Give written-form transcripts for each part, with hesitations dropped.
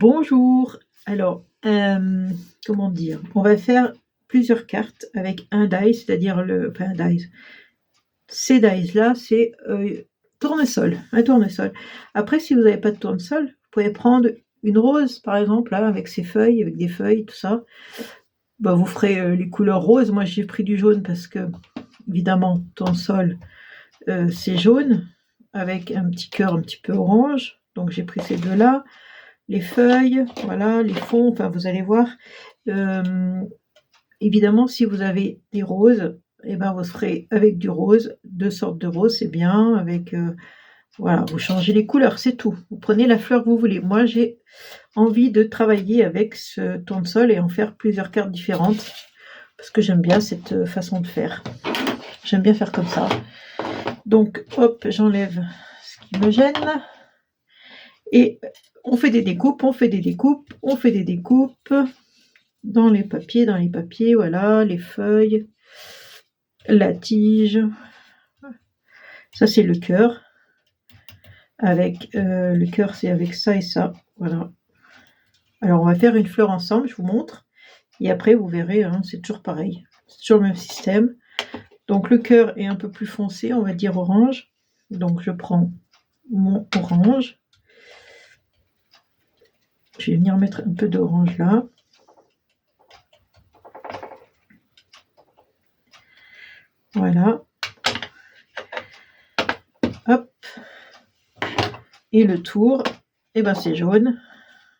Bonjour. Alors, comment dire? On va faire plusieurs cartes avec un die, c'est-à-dire enfin un die. Ces dice-là, c'est, tournesol, un tournesol. Après, si vous n'avez pas de tournesol, vous pouvez prendre une rose, par exemple, là, avec ses feuilles, avec des feuilles, tout ça. Bah, vous ferez, les couleurs roses. Moi, j'ai pris du jaune parce que, évidemment, tournesol, c'est jaune avec un petit cœur un petit peu orange. Donc j'ai pris ces 2 là. Les feuilles, voilà, les fonds, enfin vous allez voir. Évidemment, si vous avez des roses, et ben vous ferez avec du rose, 2 sortes de roses, c'est bien, avec, voilà, vous changez les couleurs, c'est tout. Vous prenez la fleur que vous voulez. Moi, j'ai envie de travailler avec ce tournesol et en faire plusieurs cartes différentes, parce que j'aime bien cette façon de faire. J'aime bien faire comme ça. Donc, hop, j'enlève ce qui me gêne. Et on fait des découpes, dans les papiers, voilà, les feuilles, la tige. Ça, c'est le cœur. Avec le cœur, c'est avec ça et ça, voilà. Alors, on va faire une fleur ensemble, je vous montre. Et après, vous verrez, hein, c'est toujours pareil. C'est toujours le même système. Donc, le cœur est un peu plus foncé, on va dire orange. Donc, je prends mon orange. Je vais venir mettre un peu d'orange là. Voilà. Hop. Et le tour, et ben c'est jaune.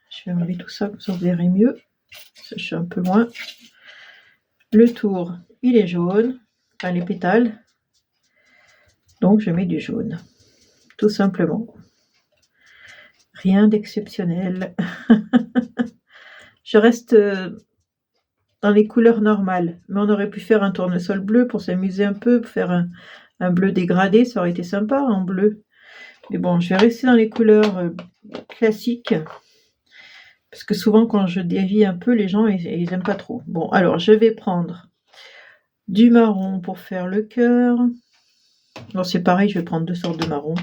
Je vais enlever tout ça, comme ça vous verrez mieux. Ça, je suis un peu loin. Le tour, il est jaune. Enfin, les pétales. Donc, je mets du jaune. Tout simplement. Rien d'exceptionnel. Je reste dans les couleurs normales. Mais on aurait pu faire un tournesol bleu pour s'amuser un peu, pour faire un bleu dégradé. Ça aurait été sympa en bleu. Mais bon, je vais rester dans les couleurs classiques. Parce que souvent, quand je dévie un peu, les gens, ils n'aiment pas trop. Bon, alors, je vais prendre du marron pour faire le cœur. Alors, c'est pareil, je vais prendre 2 sortes de marron.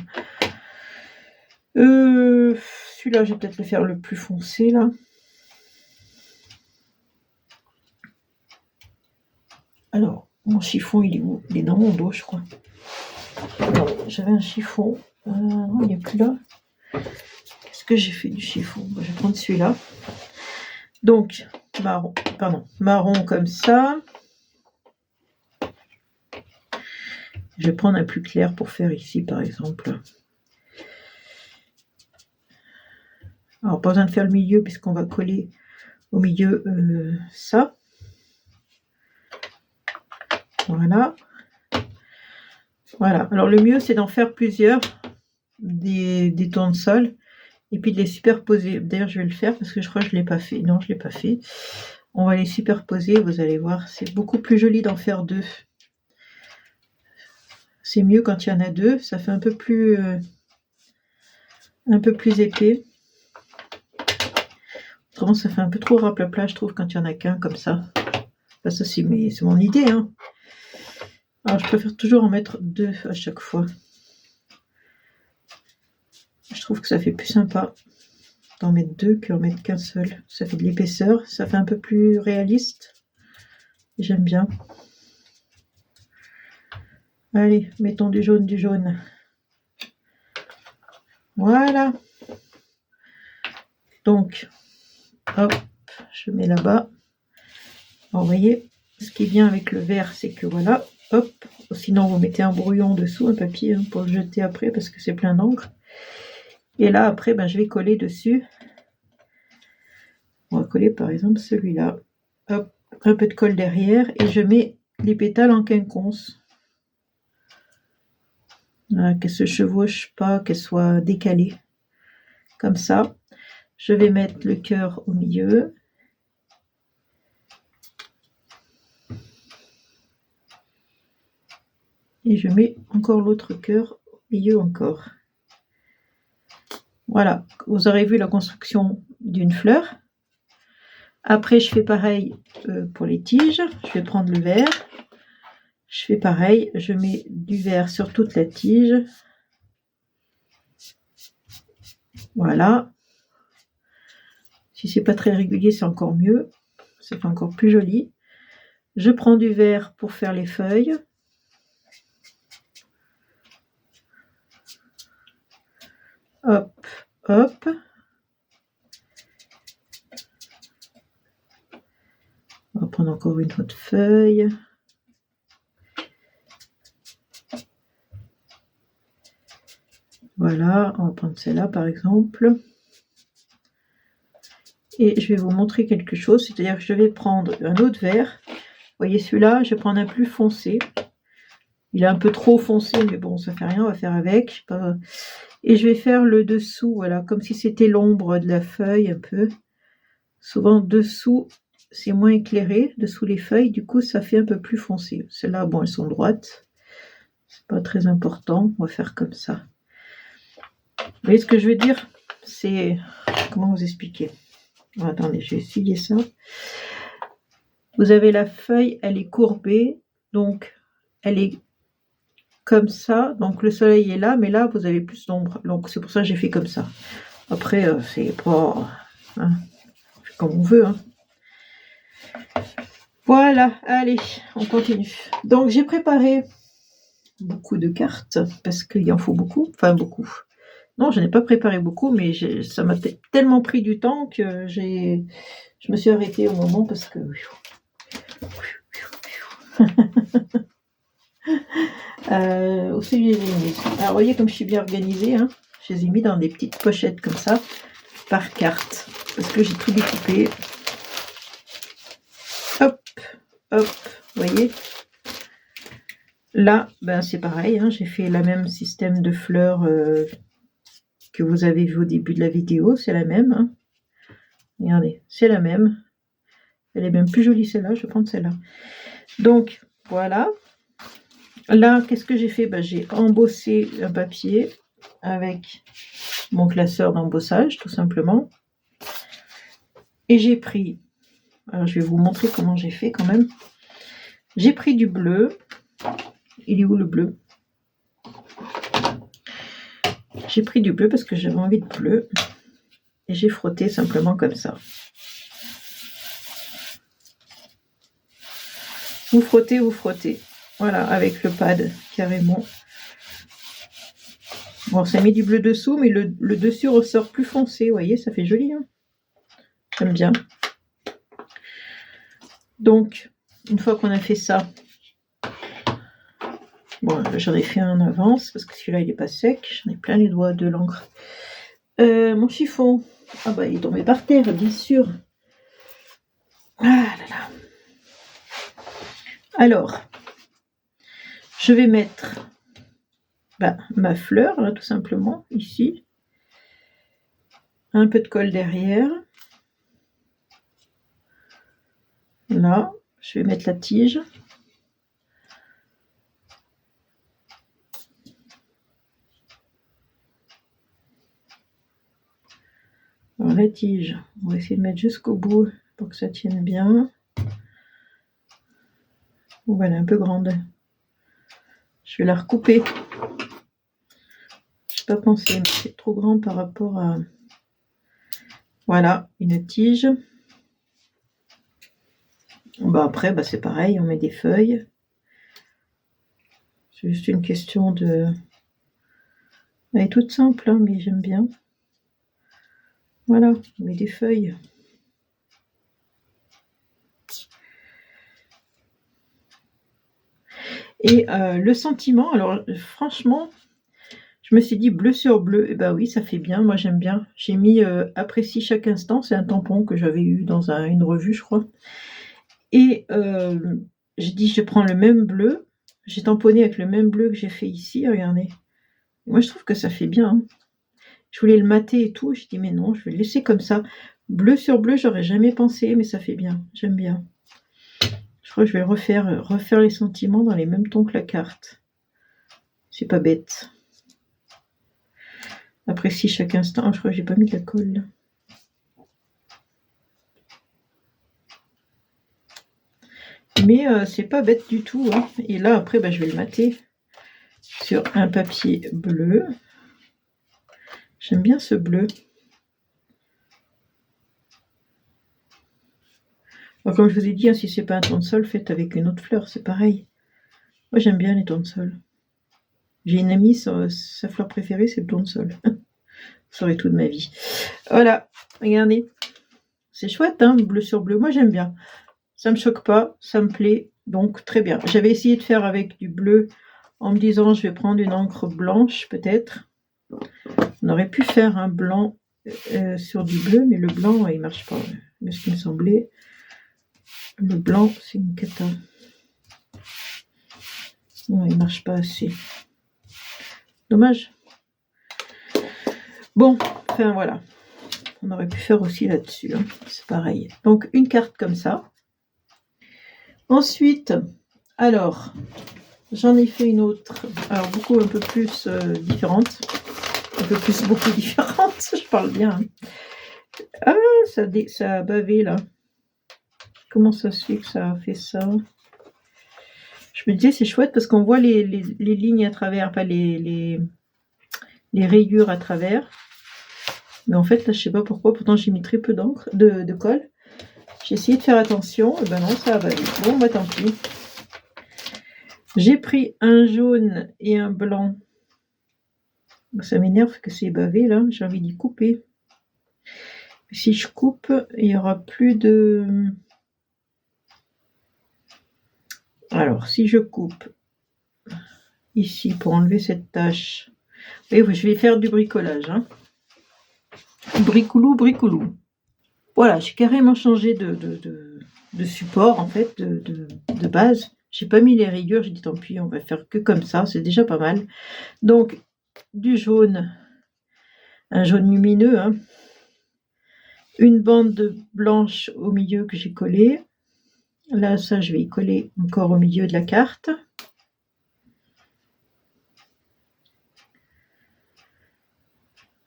Celui-là, je vais peut-être le faire le plus foncé, là. Alors, mon chiffon, il est où? Il est dans mon dos, je crois. Non, j'avais un chiffon. Non, il n'est plus là. Qu'est-ce que j'ai fait du chiffon? Je vais prendre celui-là. Donc, marron comme ça. Je vais prendre un plus clair pour faire ici, par exemple. Alors, pas besoin de faire le milieu, puisqu'on va coller au milieu ça. Voilà. Voilà. Alors, le mieux, c'est d'en faire plusieurs, des tournesols, et puis de les superposer. D'ailleurs, je vais le faire, parce que je crois que je ne l'ai pas fait. Non, je ne l'ai pas fait. On va les superposer, vous allez voir. C'est beaucoup plus joli d'en faire 2. C'est mieux quand il y en a 2. Ça fait un peu plus épais. Autrement, ça fait un peu trop raplapla, je trouve, quand il n'y en a qu'un comme ça. Enfin, ça, c'est mon idée, hein. Alors, je préfère toujours en mettre 2 à chaque fois. Je trouve que ça fait plus sympa d'en mettre 2 qu'en mettre qu'un seul. Ça fait de l'épaisseur, ça fait un peu plus réaliste. J'aime bien. Allez, mettons du jaune, Voilà. Donc, hop, je mets là-bas. Alors, vous voyez, ce qui est bien avec le vert, c'est que voilà, hop. Sinon, vous mettez un brouillon dessous, un papier, hein, pour le jeter après, parce que c'est plein d'encre. Et là, après, je vais coller dessus. On va coller, par exemple, celui-là. Hop, un peu de colle derrière. Et je mets les pétales en quinconce. Voilà, qu'elles se chevauchent pas, qu'elles soient décalées. Comme ça. Je vais mettre le cœur au milieu. Et je mets encore l'autre cœur au milieu encore. Voilà, vous aurez vu la construction d'une fleur. Après, je fais pareil pour les tiges. Je vais prendre le vert. Je fais pareil, je mets du vert sur toute la tige. Voilà. Si c'est pas très régulier, c'est encore mieux. Ça fait encore plus joli. Je prends du vert pour faire les feuilles. Hop, hop. On va prendre encore une autre feuille. Voilà, on va prendre celle-là par exemple. Et je vais vous montrer quelque chose, c'est-à-dire que je vais prendre un autre vert. Vous voyez celui-là, je vais prendre un plus foncé. Il est un peu trop foncé, mais bon, ça fait rien, on va faire avec. Et je vais faire le dessous, voilà, comme si c'était l'ombre de la feuille un peu. Souvent, dessous, c'est moins éclairé, dessous les feuilles, du coup, ça fait un peu plus foncé. Celles-là, bon, elles sont droites. C'est pas très important, on va faire comme ça. Vous voyez ce que je veux dire? C'est... Comment vous expliquer? Oh, attendez, je vais essayer ça. Vous avez la feuille, elle est courbée, donc elle est comme ça. Donc le soleil est là, mais là, vous avez plus d'ombre. Donc c'est pour ça que j'ai fait comme ça. Après, c'est pas... Hein, comme on veut. Hein. Voilà, allez, on continue. Donc j'ai préparé beaucoup de cartes, parce qu'il en faut beaucoup. Enfin, beaucoup. Non, je n'ai pas préparé beaucoup, mais ça m'a tellement pris du temps que je me suis arrêtée au moment parce que... Aussi, je les ai mis. Alors, vous voyez comme je suis bien organisée, hein, je les ai mis dans des petites pochettes comme ça, par carte, parce que j'ai tout découpé. Hop, hop, vous voyez. Là, ben, c'est pareil, hein, j'ai fait le même système de fleurs que vous avez vu au début de la vidéo, c'est la même. Hein. Regardez, c'est la même. Elle est même plus jolie celle-là, je vais prendre celle-là. Donc, voilà. Là, qu'est-ce que j'ai fait? Ben, j'ai embossé un papier avec mon classeur d'embossage, tout simplement. Et j'ai pris, alors je vais vous montrer comment j'ai fait quand même. J'ai pris du bleu. Il est où le bleu? J'ai pris du bleu parce que j'avais envie de bleu. Et j'ai frotté simplement comme ça. Vous frottez, vous frottez. Voilà, avec le pad, carrément. Bon, ça met du bleu dessous, mais le dessus ressort plus foncé. Vous voyez, ça fait joli. Hein, j'aime bien. Donc, une fois qu'on a fait ça, bon, j'en ai fait un en avance, parce que celui-là, il n'est pas sec. J'en ai plein les doigts de l'encre. Mon chiffon, ah bah, il est tombé par terre, bien sûr. Ah là là. Alors, je vais mettre ma fleur, là, tout simplement, ici. Un peu de colle derrière. Là, je vais mettre la tige. Alors, la tige, on va essayer de mettre jusqu'au bout pour que ça tienne bien. Bon, elle est un peu grande. Je vais la recouper. Je n'ai pas pensé, mais c'est trop grand par rapport à... Voilà, une tige. Bah après, c'est pareil, on met des feuilles. C'est juste une question de... Elle est toute simple, hein, mais j'aime bien. Voilà, on met des feuilles. Et le sentiment, alors franchement, je me suis dit bleu sur bleu, et bah oui, ça fait bien, moi j'aime bien. J'ai mis apprécie chaque instant, c'est un tampon que j'avais eu dans une revue, je crois. Et j'ai dit je prends le même bleu, j'ai tamponné avec le même bleu que j'ai fait ici, regardez. Moi je trouve que ça fait bien. Hein. Je voulais le mater et tout, j'ai dit mais non, je vais le laisser comme ça. Bleu sur bleu, j'aurais jamais pensé, mais ça fait bien, j'aime bien. Je crois que je vais refaire les sentiments dans les mêmes tons que la carte. C'est pas bête. Apprécie chaque instant. Oh, je crois que j'ai pas mis de la colle là. Mais c'est pas bête du tout. Hein. Et là, après, je vais le mater sur un papier bleu. J'aime bien ce bleu. Alors, comme je vous ai dit, hein, si c'est pas un tournesol, faites avec une autre fleur, c'est pareil. Moi j'aime bien les tournesols. J'ai une amie, sa fleur préférée c'est le tournesol. Vous saurez tout de ma vie. Voilà, regardez. C'est chouette, hein, bleu sur bleu. Moi j'aime bien. Ça me choque pas, ça me plaît, donc très bien. J'avais essayé de faire avec du bleu en me disant je vais prendre une encre blanche peut-être. On aurait pu faire un blanc sur du bleu, mais le blanc il marche pas. Mais ce qui me semblait, le blanc c'est une cata. Non, il marche pas assez. Dommage. Bon, enfin voilà. On aurait pu faire aussi là-dessus, hein. C'est pareil. Donc une carte comme ça. Ensuite, alors, j'en ai fait une autre, alors un peu plus différente. Un peu plus, beaucoup différente, je parle bien. Hein. Ah, ça a bavé là. Comment ça se fait que ça a fait ça? Je me disais, c'est chouette parce qu'on voit les lignes à travers, enfin les rayures à travers. Mais en fait, là, je sais pas pourquoi. Pourtant, j'ai mis très peu d'encre, de colle. J'ai essayé de faire attention. Et ben non, ça a bavé. Bon, bah tant pis. J'ai pris un jaune et un blanc. Ça m'énerve que c'est bavé là. J'ai envie d'y couper. Si je coupe, il n'y aura plus de... Alors, si je coupe ici pour enlever cette tache, et je vais faire du bricolage. Hein. Bricoulou, bricoulou. Voilà, j'ai carrément changé de support, en fait, de base. J'ai pas mis les rayures, j'ai dit tant pis, on va faire que comme ça, c'est déjà pas mal. Donc, du jaune, un jaune lumineux, hein. Une bande blanche au milieu que j'ai collée. Là, ça, je vais y coller encore au milieu de la carte.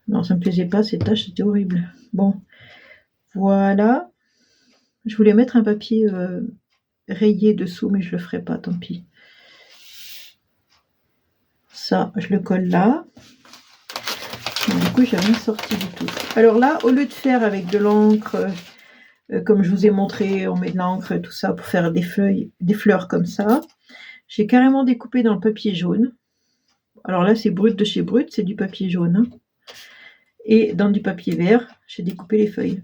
Non, ça me plaisait pas, ces taches, c'était horrible. Bon, voilà. Je voulais mettre un papier rayé dessous, mais je le ferai pas, tant pis. Ça, je le colle là. Bon, du coup, j'ai rien sorti du tout. Alors là, au lieu de faire avec de l'encre, comme je vous ai montré, on met de l'encre, tout ça, pour faire des feuilles, des fleurs comme ça, j'ai carrément découpé dans le papier jaune. Alors là, c'est Brut de chez Brut, c'est du papier jaune. Hein. Et dans du papier vert, j'ai découpé les feuilles.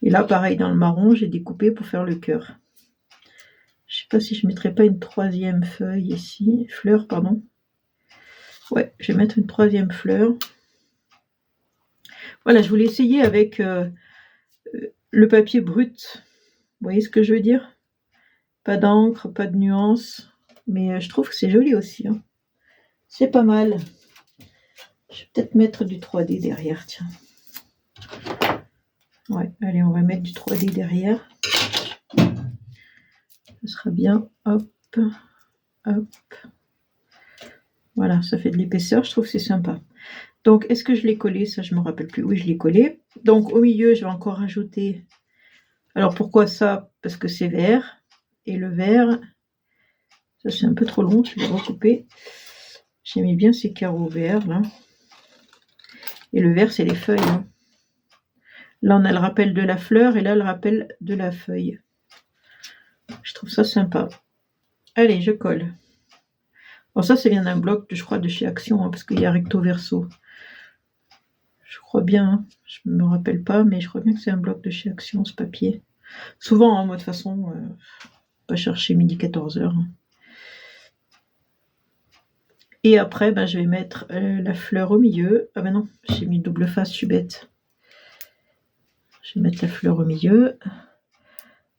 Et là, pareil, dans le marron, j'ai découpé pour faire le cœur. Je sais pas si je mettrai pas une troisième feuille ici, fleur, pardon. Ouais, je vais mettre une troisième fleur. Voilà, je voulais essayer avec le papier brut. Vous voyez ce que je veux dire? Pas d'encre, pas de nuances, mais je trouve que c'est joli aussi. Hein. C'est pas mal. Je vais peut-être mettre du 3D derrière, tiens. Ouais, allez, on va mettre du 3D derrière. Ce sera bien. Hop, hop. Voilà, ça fait de l'épaisseur, je trouve que c'est sympa. Donc, est-ce que je l'ai collé? Ça, je ne me rappelle plus. Oui, je l'ai collé. Donc, au milieu, je vais encore rajouter... Alors, pourquoi ça? Parce que c'est vert. Et le vert, ça, c'est un peu trop long. Je vais recouper. J'aimais bien ces carreaux verts, là. Et le vert, c'est les feuilles. Hein. Là, on a le rappel de la fleur et là, le rappel de la feuille. Je trouve ça sympa. Allez, je colle. Bon, ça vient d'un bloc, je crois, de chez Action, hein, parce qu'il y a recto verso. Je crois bien, hein. Je ne me rappelle pas, mais je crois bien que c'est un bloc de chez Action, ce papier. Souvent, hein, moi, de toute façon, pas chercher midi 14h. Hein. Et après, ben, je vais mettre la fleur au milieu. Ah ben non, j'ai mis double face, je suis bête. Je vais mettre la fleur au milieu.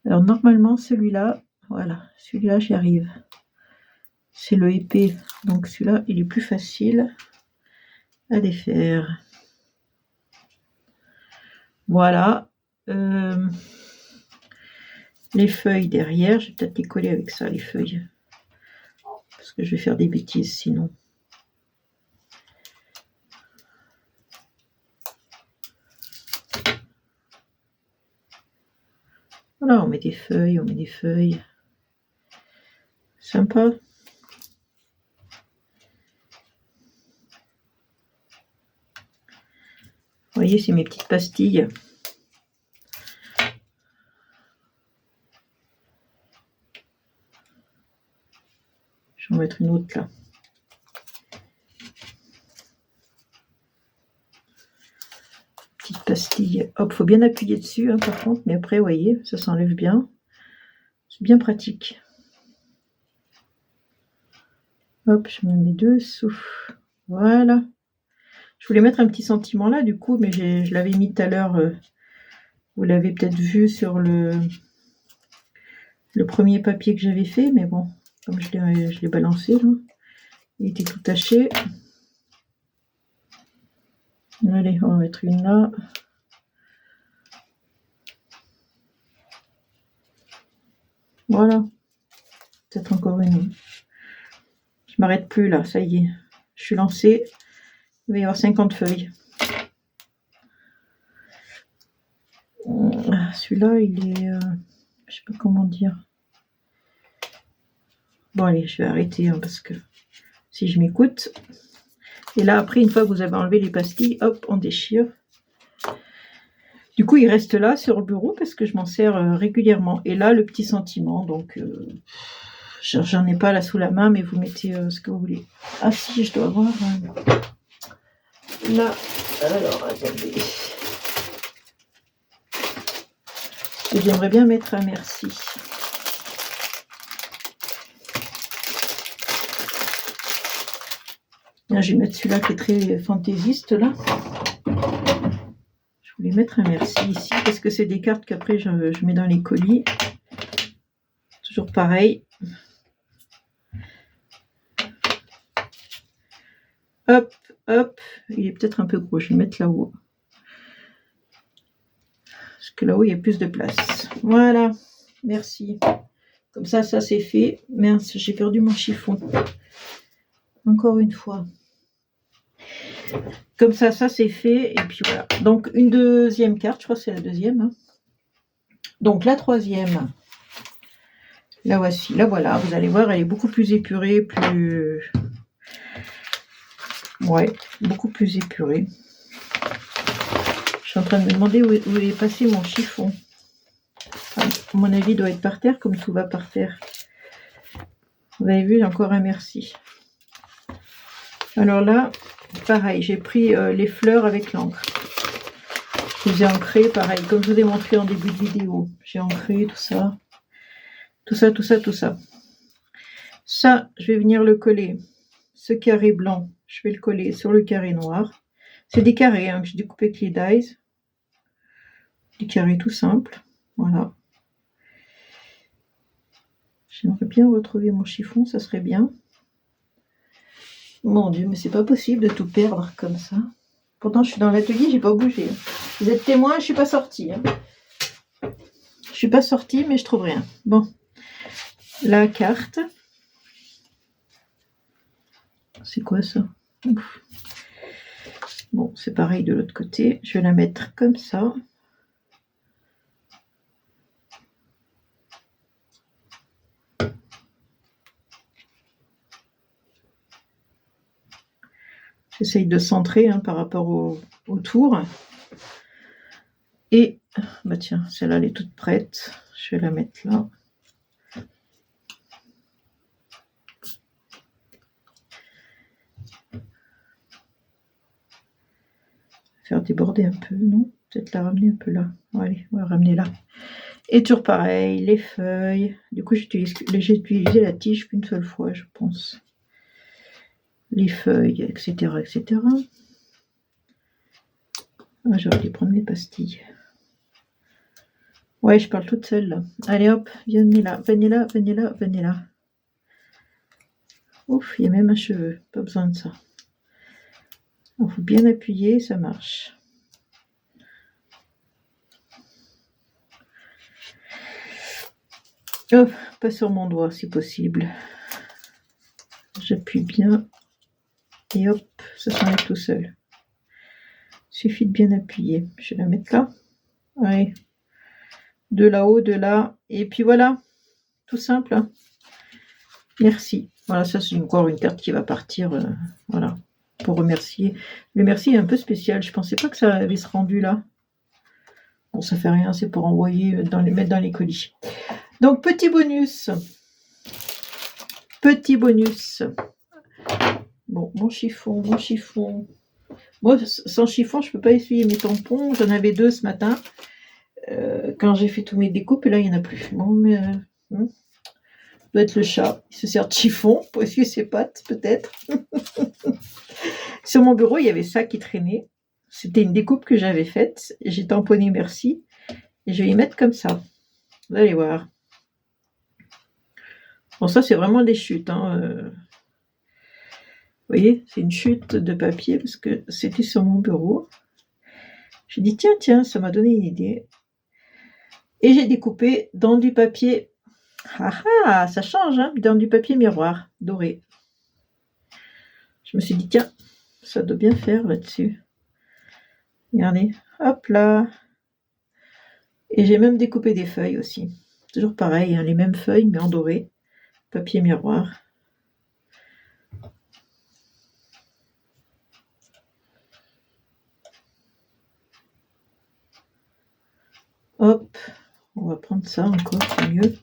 Alors, normalement, celui-là, voilà, celui-là, j'y arrive. C'est le épais, donc celui-là, il est plus facile à défaire. Voilà. Les feuilles derrière, je vais peut-être les coller avec ça, les feuilles. Parce que je vais faire des bêtises sinon. Voilà, on met des feuilles, on met des feuilles. Sympa. Vous voyez, c'est mes petites pastilles. On va mettre une autre là. Petite pastille. Hop, faut bien appuyer dessus hein, par contre, mais après, vous voyez, ça s'enlève bien. C'est bien pratique. Hop, je me mets dessous. Voilà. Je voulais mettre un petit sentiment là, du coup, mais je l'avais mis tout à l'heure. Vous l'avez peut-être vu sur le premier papier que j'avais fait, mais bon, comme je l'ai balancé, là, il était tout taché. Allez, on va mettre une là. Voilà. Peut-être encore une. Je m'arrête plus là, ça y est. Je suis lancée. Il va y avoir 50 feuilles. Celui-là, il est... je sais pas comment dire. Bon, allez, je vais arrêter hein, parce que si je m'écoute. Et là, après, une fois que vous avez enlevé les pastilles, hop, on déchire. Du coup, il reste là sur le bureau parce que je m'en sers régulièrement. Et là, le petit sentiment, donc... j'en ai pas là sous la main, mais vous mettez ce que vous voulez. Ah si, je dois avoir... là, alors, attendez... J'aimerais bien mettre un merci. Là, je vais mettre celui-là qui est très fantaisiste, là. Je voulais mettre un merci ici, parce que c'est des cartes qu'après je mets dans les colis. Toujours pareil. Hop, hop. Il est peut-être un peu gros, je vais le mettre là-haut. Parce que là-haut, il y a plus de place. Voilà, merci. Comme ça c'est fait. Mince, j'ai perdu mon chiffon. Encore une fois. Comme ça c'est fait. Et puis voilà. Donc, une deuxième carte. Je crois que c'est la deuxième. Hein. Donc, la troisième. La voici. Là, voilà. Vous allez voir, elle est beaucoup plus épurée. Plus... Ouais, beaucoup plus épurée. Je suis en train de me demander où est passé mon chiffon. Enfin, à mon avis, il doit être par terre, comme tout va par terre. Vous avez vu, encore un merci. Alors là, pareil, j'ai pris les fleurs avec l'encre. Je les ai ancrées, pareil, comme je vous ai montré en début de vidéo. J'ai ancré tout ça. Tout ça, tout ça, tout ça. Ça, je vais venir le coller. Ce carré blanc, je vais le coller sur le carré noir. C'est des carrés hein, que j'ai découpé avec les dies. Des carrés tout simples. Voilà. J'aimerais bien retrouver mon chiffon, ça serait bien. Mon Dieu, mais c'est pas possible de tout perdre comme ça. Pourtant, je suis dans l'atelier, j'ai pas bougé. Vous êtes témoins, je suis pas sortie. Hein. Je suis pas sortie, mais je trouve rien. Bon, la carte. C'est quoi ça? Ouf. Bon, c'est pareil de l'autre côté. Je vais la mettre comme ça. J'essaye de centrer hein, par rapport au tour. Et, bah tiens, celle-là, elle est toute prête. Je vais la mettre là. Faire déborder un peu, non? Peut-être la ramener un peu là. Bon, allez, on va ramener là. Et toujours pareil, les feuilles. Du coup, j'ai utilisé la tige qu'une seule fois, je pense. Les feuilles, etc., etc. Ah, j'aurais dû prendre mes pastilles. Ouais, je parle toute seule là. Allez hop, venez là, venez là, venez là, venez là. Ouf, il y a même un cheveu, pas besoin de ça. Il faut bien appuyer, ça marche. Hop, pas sur mon doigt si possible. J'appuie bien. Et hop, ça s'enlève tout seul. Il suffit de bien appuyer. Je vais la mettre là. Allez. De là-haut, de là. Et puis voilà. Tout simple. Hein. Merci. Voilà, ça c'est encore une carte qui va partir. Voilà. Pour remercier. Le merci est un peu spécial. Je pensais pas que ça avait ce rendu là. Bon, ça fait rien. C'est pour envoyer, mettre dans les colis. Donc, petit bonus. Petit bonus. Bon, mon chiffon. Moi, sans chiffon, je peux pas essuyer mes tampons. J'en avais 2 ce matin. Quand j'ai fait tous mes découpes, et là, il n'y en a plus. Bon, mais... doit être le chat. Il se sert de chiffon pour essuyer ses pattes, peut-être. Sur mon bureau, il y avait ça qui traînait. C'était une découpe que j'avais faite. J'ai tamponné merci. Et je vais y mettre comme ça. Vous allez voir. Bon, ça, c'est vraiment des chutes. Vous voyez, c'est une chute de papier parce que c'était sur mon bureau. J'ai dit, tiens, ça m'a donné une idée. Et j'ai découpé dans du papier. Ah, ça change, hein, dans du papier miroir doré. Je me suis dit, tiens, ça doit bien faire là-dessus. Regardez, hop là. Et j'ai même découpé des feuilles aussi. Toujours pareil, hein, les mêmes feuilles, mais en doré. Papier miroir. Hop, on va prendre ça encore, c'est mieux.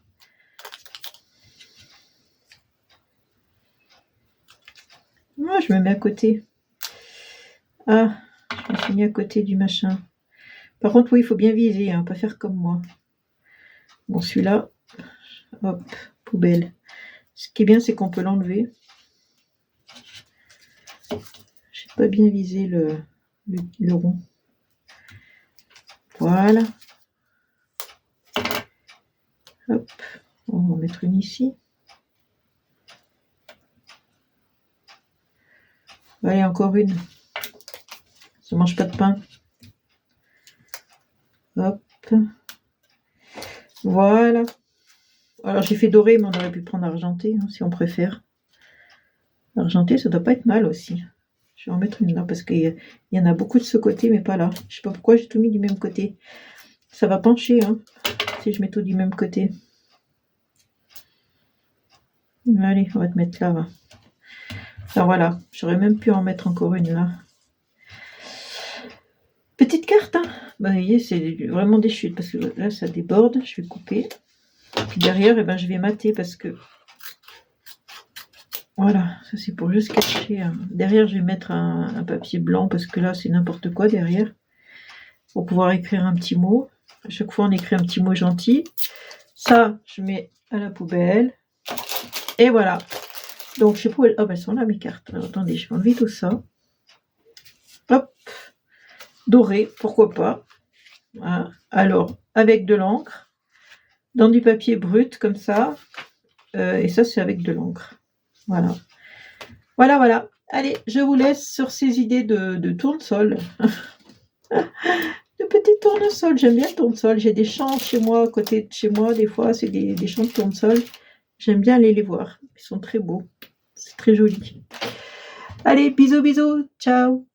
Moi, je me mets à côté. Ah, je me suis mis à côté du machin. Par contre, oui, il faut bien viser, hein, pas faire comme moi. Bon, celui-là, hop, poubelle. Ce qui est bien, c'est qu'on peut l'enlever. J'ai pas bien visé le rond. Voilà. Hop, on va en mettre une ici. Allez, encore une. Ça mange pas de pain. Hop. Voilà. Alors j'ai fait doré, mais on aurait pu prendre argenté, hein, si on préfère. Argenté, ça doit pas être mal aussi. Je vais en mettre une là, parce qu'il y en a beaucoup de ce côté, mais pas là. Je sais pas pourquoi j'ai tout mis du même côté. Ça va pencher, hein, si je mets tout du même côté. Allez, on va te mettre là, va. Alors voilà, j'aurais même pu en mettre encore une là. Petite carte, hein. Bah, vous voyez, c'est vraiment des chutes, parce que là, ça déborde. Je vais couper. Puis derrière, eh ben, je vais mater, parce que... Voilà, ça c'est pour juste cacher. Hein. Derrière, je vais mettre un papier blanc, parce que là, c'est n'importe quoi derrière. Pour pouvoir écrire un petit mot. À chaque fois, on écrit un petit mot gentil. Ça, je mets à la poubelle. Et voilà. Donc, je sais pas où elles... Oh, ben, elles sont là, mes cartes. Alors, attendez, je vais enlever tout ça. Hop. Doré, pourquoi pas. Voilà. Alors, avec de l'encre. Dans du papier brut, comme ça. Et ça, c'est avec de l'encre. Voilà. Voilà. Allez, je vous laisse sur ces idées de tournesol. De petits tournesols. J'aime bien le tournesol. J'ai des champs chez moi, à côté de chez moi. Des fois, c'est des champs de tournesol. J'aime bien aller les voir. Ils sont très beaux. C'est très joli. Allez, bisous. Ciao.